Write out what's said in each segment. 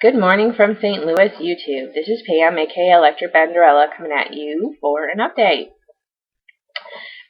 Good morning from St. Louis, YouTube. This is Pam, aka Electric Banderella, coming at you for an update.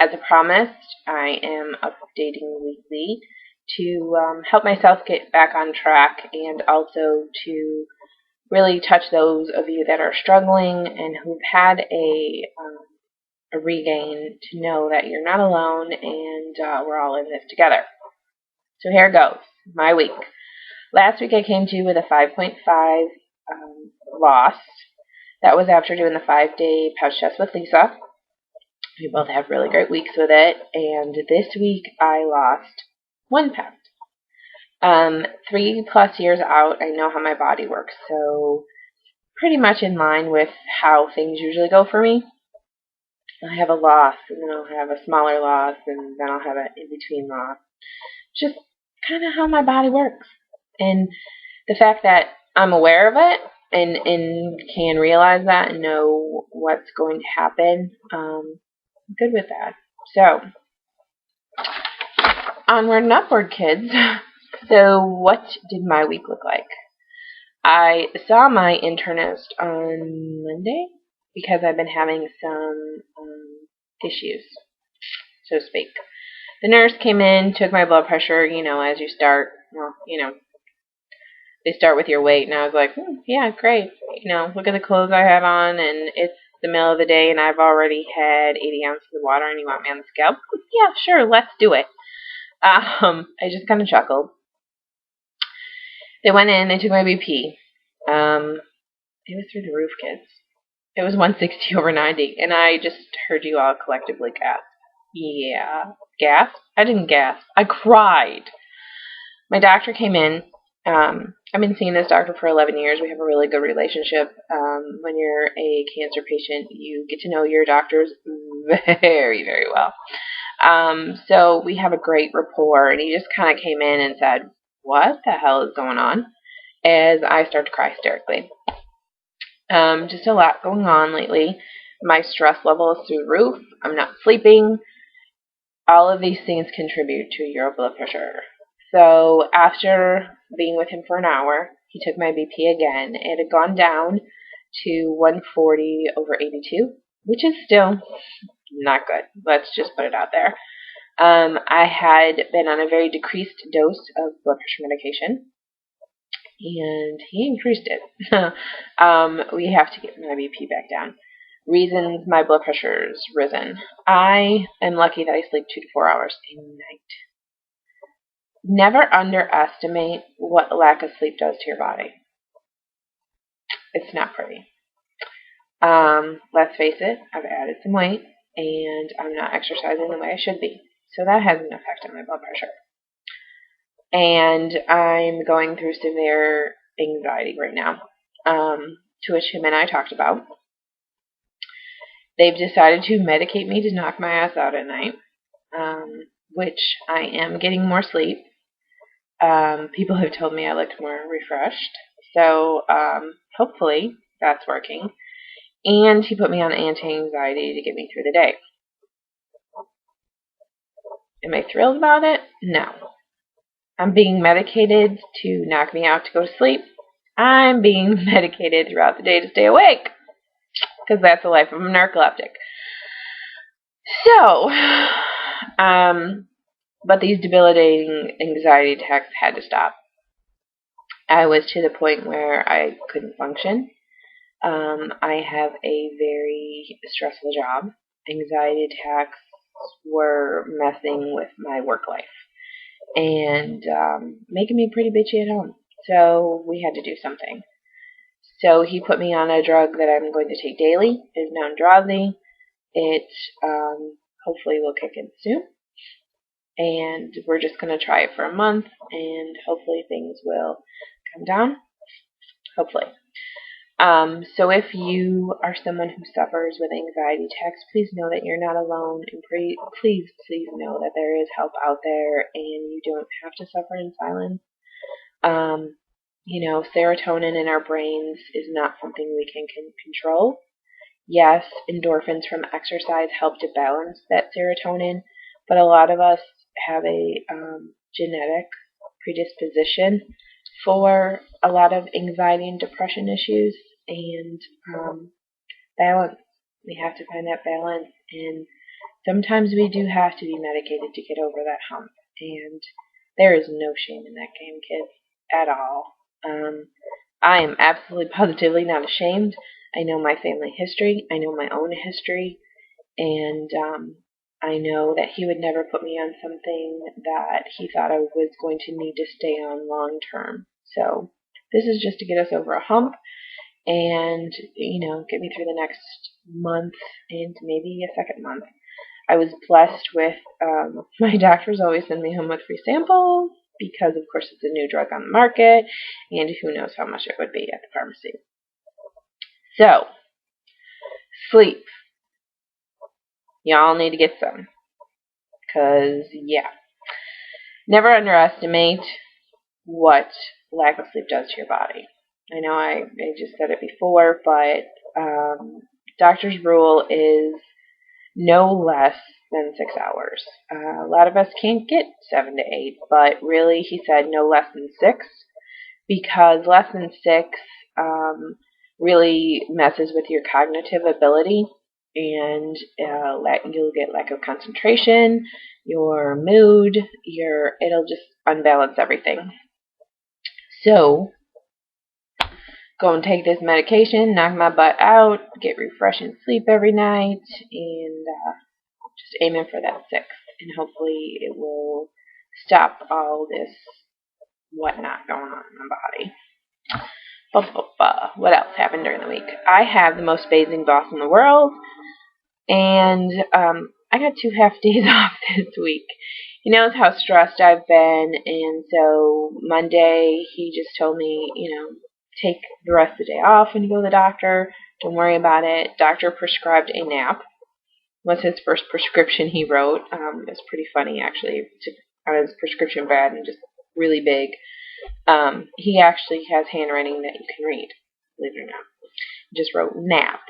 As promised, I am updating weekly to help myself get back on track and also to really touch those of you that are struggling and who've had a regain to know that you're not alone and we're all in this together. So here goes, my week. Last week I came to you with a 5.5 loss. That was after doing the 5-day pouch test with Lisa. We both have really great weeks with it. And this week I lost 1 pound. 3+ years out, I know how my body works. So pretty much in line with how things usually go for me. I have a loss, and then I'll have a smaller loss, and then I'll have an in-between loss. Just kind of how my body works. And the fact that I'm aware of it and can realize that and know what's going to happen, I'm good with that. So, onward and upward, kids. So, what did my week look like? I saw my internist on Monday because I've been having some issues, so to speak. The nurse came in, took my blood pressure, as you start, they start with your weight, and I was like, yeah, great. Look at the clothes I have on, and it's the middle of the day, and I've already had 80 ounces of water, and you want me on the scale? Yeah, sure, let's do it. I just kind of chuckled. They went in, they took my BP. It was through the roof, kids. It was 160/90, and I just heard you all collectively gasp. Yeah. Gasp? I didn't gasp. I cried. My doctor came in. I've been seeing this doctor for 11 years. We have a really good relationship. When you're a cancer patient, you get to know your doctors very, very well. So we have a great rapport, and he just kind of came in and said, what the hell is going on? As I start to cry hysterically. Just a lot going on lately. My stress level is through the roof. I'm not sleeping. All of these things contribute to your blood pressure. So after being with him for an hour, he took my BP again. It had gone down to 140/82, which is still not good. Let's just put it out there. I had been on a very decreased dose of blood pressure medication, and he increased it. We have to get my BP back down. Reasons my blood pressure's risen. I am lucky that I sleep 2 to 4 hours a night. Never underestimate what lack of sleep does to your body. It's not pretty. Let's face it, I've added some weight, and I'm not exercising the way I should be. So that has an effect on my blood pressure. And I'm going through severe anxiety right now, to which him and I talked about. They've decided to medicate me to knock my ass out at night, which I am getting more sleep. People have told me I looked more refreshed, so hopefully that's working. And he put me on anti-anxiety to get me through the day. Am I thrilled about it? No. I'm being medicated to knock me out to go to sleep. I'm being medicated throughout the day to stay awake, because that's the life of a narcoleptic. So, but these debilitating anxiety attacks had to stop. I was to the point where I couldn't function. I have a very stressful job. Anxiety attacks were messing with my work life and making me pretty bitchy at home. So we had to do something. So he put me on a drug that I'm going to take daily. It's known drowsy. It hopefully will kick in soon. And we're just going to try it for a month, and hopefully things will come down. Hopefully. So if you are someone who suffers with anxiety attacks, please know that you're not alone, and please know that there is help out there, and you don't have to suffer in silence. Serotonin in our brains is not something we can control. Yes, endorphins from exercise help to balance that serotonin, but a lot of us have a genetic predisposition for a lot of anxiety and depression issues, and balance. We have to find that balance, and sometimes we do have to be medicated to get over that hump, and there is no shame in that game, kids, at all. I am absolutely positively not ashamed. I know my family history. I know my own history. And I know that he would never put me on something that he thought I was going to need to stay on long term. So this is just to get us over a hump and, get me through the next month and maybe a second month. I was blessed with, my doctors always send me home with free samples because, of course, it's a new drug on the market, and who knows how much it would be at the pharmacy. So, sleep. Y'all need to get some. Because, yeah. Never underestimate what lack of sleep does to your body. I know I just said it before, but doctor's rule is no less than 6 hours. A lot of us can't get 7 to 8, but really he said no less than 6, because less than 6 really messes with your cognitive ability, and you'll get lack of concentration, your mood, it'll just unbalance everything. So, go and take this medication, knock my butt out, get refreshing sleep every night, and just aiming for that 6. And hopefully it will stop all this whatnot going on in my body. What else happened during the week? I have the most amazing boss in the world, and I got 2 half days off this week. He knows how stressed I've been, and so Monday he just told me, take the rest of the day off when you go to the doctor. Don't worry about it. Doctor prescribed a nap. Was his first prescription he wrote. It's pretty funny, actually. On his prescription pad and just really big. He actually has handwriting that you can read, believe it or not. He just wrote nap.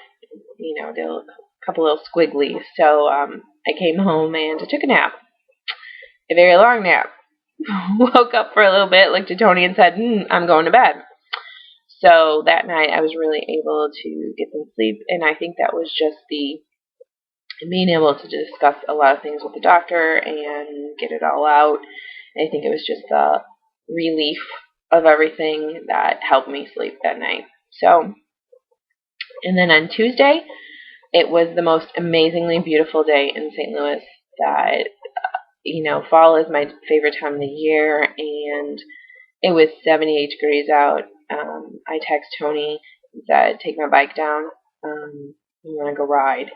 Did a couple little squigglies. So I came home and I took a nap. A very long nap. Woke up for a little bit, looked at Tony and said, I'm going to bed. So that night I was really able to get some sleep, and I think that was just being able to discuss a lot of things with the doctor and get it all out. I think it was just the relief of everything that helped me sleep that night. So, and then on Tuesday, it was the most amazingly beautiful day in St. Louis. That, fall is my favorite time of the year, and it was 78 degrees out. I text Tony and said, take my bike down. We want to go ride.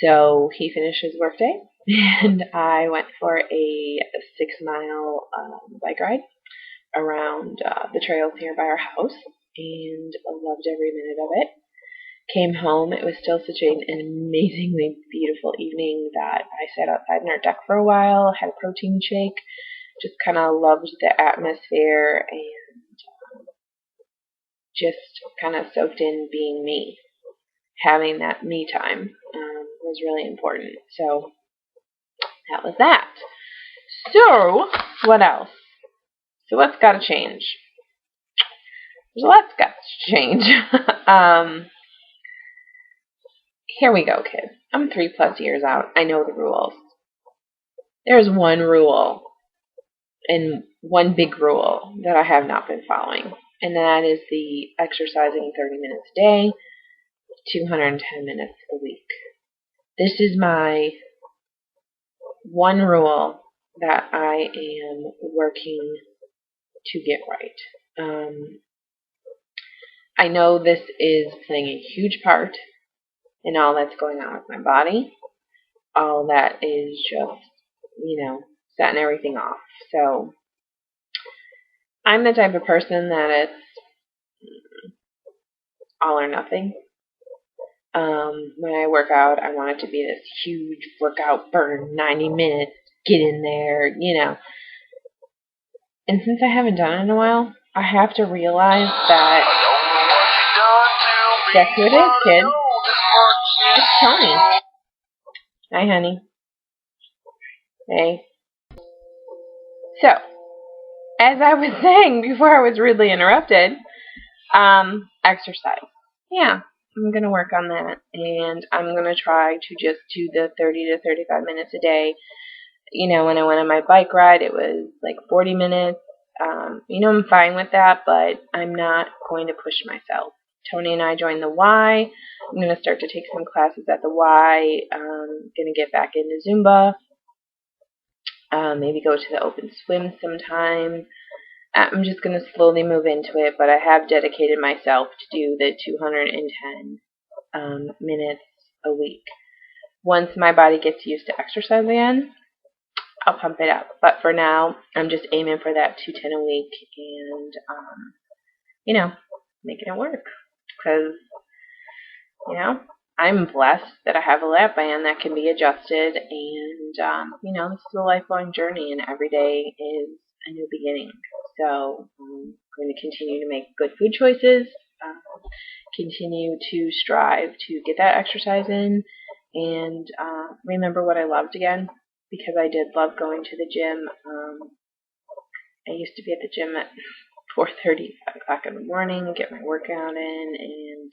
So he finished his workday, and I went for a 6-mile bike ride around the trails here by our house, and loved every minute of it. Came home. It was still such an amazingly beautiful evening that I sat outside in our deck for a while, had a protein shake, just kind of loved the atmosphere, and just kind of soaked in being me. Having that me time was really important. So that was that. So what else? So what's got to change? There's a lot's got to change. Here we go, kids. I'm 3+ years out. I know the rules. There's one rule, and one big rule that I have not been following, and that is the exercising 30 minutes a day, 210 minutes a week. This is my one rule that I am working to get right. I know this is playing a huge part in all that's going on with my body. All that is just, setting everything off. So I'm the type of person that it's all or nothing. When I work out, I want it to be this huge workout, burn 90 minutes, get in there, And since I haven't done it in a while, I have to realize that guess who it is, kids? It's Tony. Hi, honey. Hey. So, as I was saying before I was rudely interrupted, exercise. Yeah, I'm going to work on that. And I'm going to try to just do the 30 to 35 minutes a day. When I went on my bike ride, it was like 40 minutes. I'm fine with that, but I'm not going to push myself. Tony and I joined the Y. I'm going to start to take some classes at the Y. Going to get back into Zumba. Maybe go to the open swim sometime. I'm just going to slowly move into it, but I have dedicated myself to do the 210 minutes a week. Once my body gets used to exercise again, I'll pump it up. But for now, I'm just aiming for that 210 a week and, making it work. Because, I'm blessed that I have a lap band that can be adjusted. And, this is a lifelong journey, and every day is a new beginning. So I'm going to continue to make good food choices, continue to strive to get that exercise in, and remember what I loved again, because I did love going to the gym. I used to be at the gym at 4:30, 5 o'clock in the morning, get my workout in, and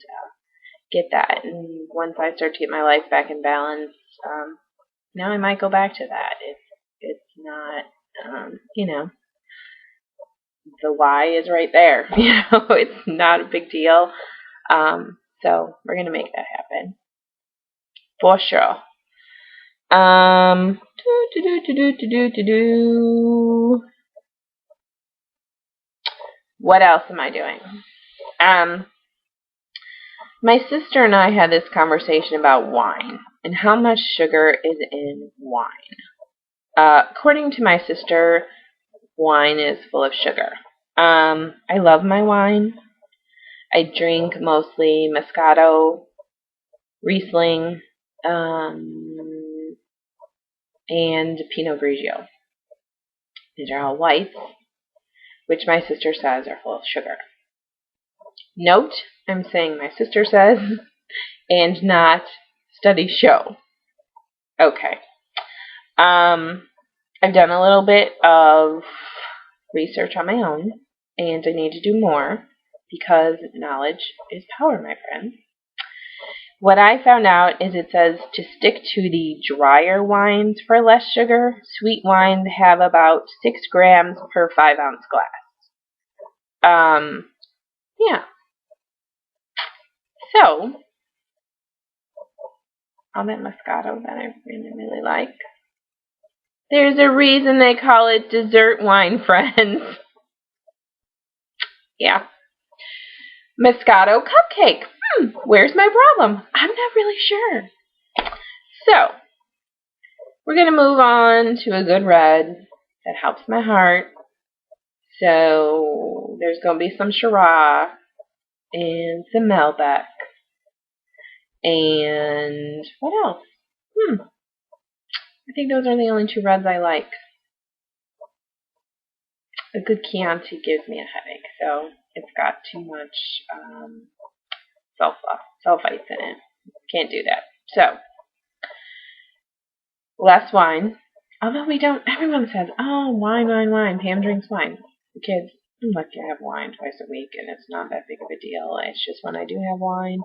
get that. And once I start to get my life back in balance, now I might go back to that. It's not, the why is right there. It's not a big deal. So we're gonna make that happen for sure. What else am I doing? My sister and I had this conversation about wine and how much sugar is in wine. According to my sister, wine is full of sugar. I love my wine. I drink mostly Moscato, Riesling, and Pinot Grigio. These are all whites, which my sister says are full of sugar. Note, I'm saying my sister says, and not studies show. Okay. I've done a little bit of research on my own, and I need to do more, because knowledge is power, my friends. What I found out is it says to stick to the drier wines for less sugar. Sweet wines have about 6 grams per 5-ounce glass. Yeah. So, all that Moscato that I really like. There's a reason they call it dessert wine, friends. Yeah. Moscato cupcake. Where's my problem? I'm not really sure. So, we're going to move on to a good red that helps my heart. So, there's going to be some Shiraz and some Malbec. And what else? I think those are the only 2 reds I like. A good Chianti gives me a headache, so it's got too much sulfites in it. Can't do that. So, less wine. Although everyone says, oh, wine. Pam drinks wine. The kids, I'm lucky I have wine twice a week, and it's not that big of a deal. It's just when I do have wine,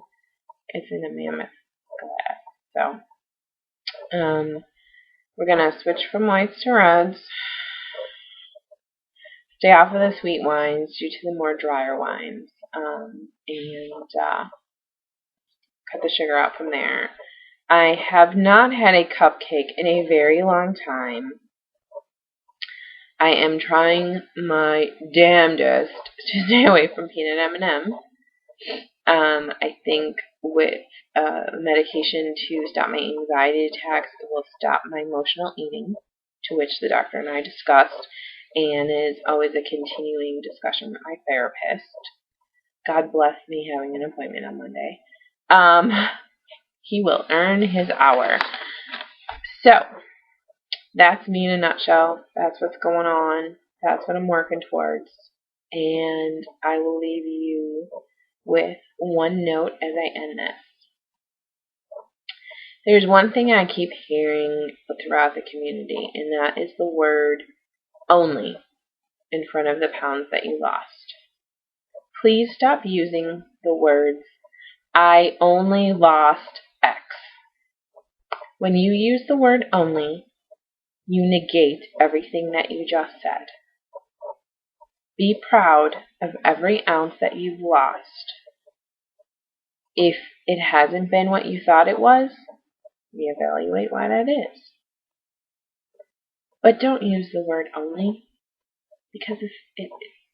it's in a mammoth glass. So, we're going to switch from whites to reds. Stay off of the sweet wines due to the more drier wines. And cut the sugar out from there. I have not had a cupcake in a very long time. I am trying my damnedest to stay away from peanut M&M. I think with medication to stop my anxiety attacks, it will stop my emotional eating, to which the doctor and I discussed, and is always a continuing discussion with my therapist. God bless me having an appointment on Monday. He will earn his hour. So, that's me in a nutshell. That's what's going on. That's what I'm working towards. And I will leave you with one note as I end this. There's one thing I keep hearing throughout the community, and that is the word only. in front of the pounds that you lost. Please stop using the words, I only lost X. When you use the word only, you negate everything that you just said. Be proud of every ounce that you've lost. If it hasn't been what you thought it was, reevaluate why that is. But don't use the word only, because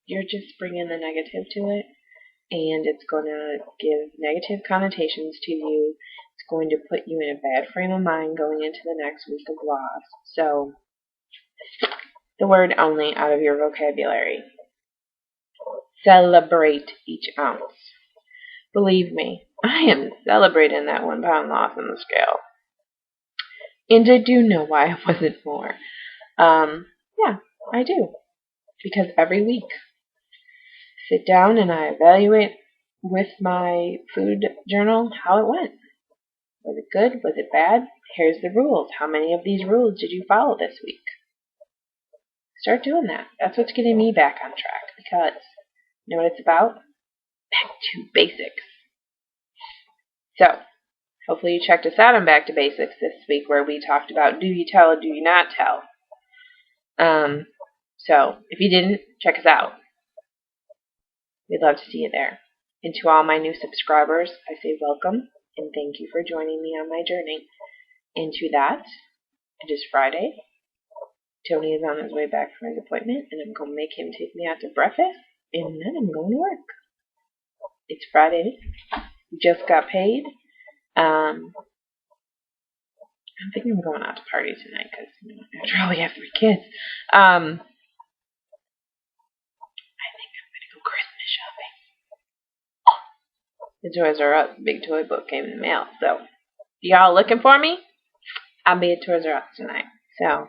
you're just bringing the negative to it, and it's going to give negative connotations to you. It's going to put you in a bad frame of mind going into the next week of loss. So, the word only out of your vocabulary. Celebrate each ounce. Believe me, I am celebrating that 1 pound loss on the scale. And I do know why it wasn't more. Yeah, I do. Because every week, sit down and I evaluate with my food journal how it went. Was it good? Was it bad? Here's the rules. How many of these rules did you follow this week? Start doing that. That's what's getting me back on track, because you know what it's about? Back to basics. So, hopefully you checked us out on Back to Basics this week, where we talked about do you tell or do you not tell. So, if you didn't, check us out. We'd love to see you there. And to all my new subscribers, I say welcome and thank you for joining me on my journey. And to that, it is Friday. Tony is on his way back from his appointment, and I'm going to make him take me out to breakfast, and then I'm going to work. It's Friday. We just got paid. I'm thinking I'm going out to party tonight because, after all, we have 3 kids. I think I'm going to go Christmas shopping. The Toys R Us big toy book came in the mail. So, y'all looking for me? I'll be at Toys R Us tonight. So,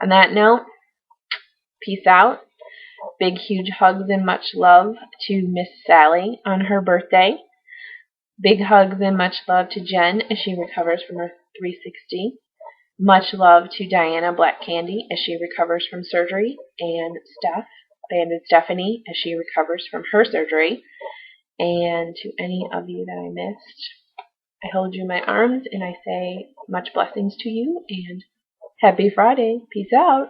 on that note, peace out. Big, huge hugs and much love to Miss Sally on her birthday. Big hugs and much love to Jen as she recovers from her 360. Much love to Diana Black Candy as she recovers from surgery. And Bandit Stephanie, as she recovers from her surgery. And to any of you that I missed, I hold you in my arms and I say much blessings to you and happy Friday. Peace out.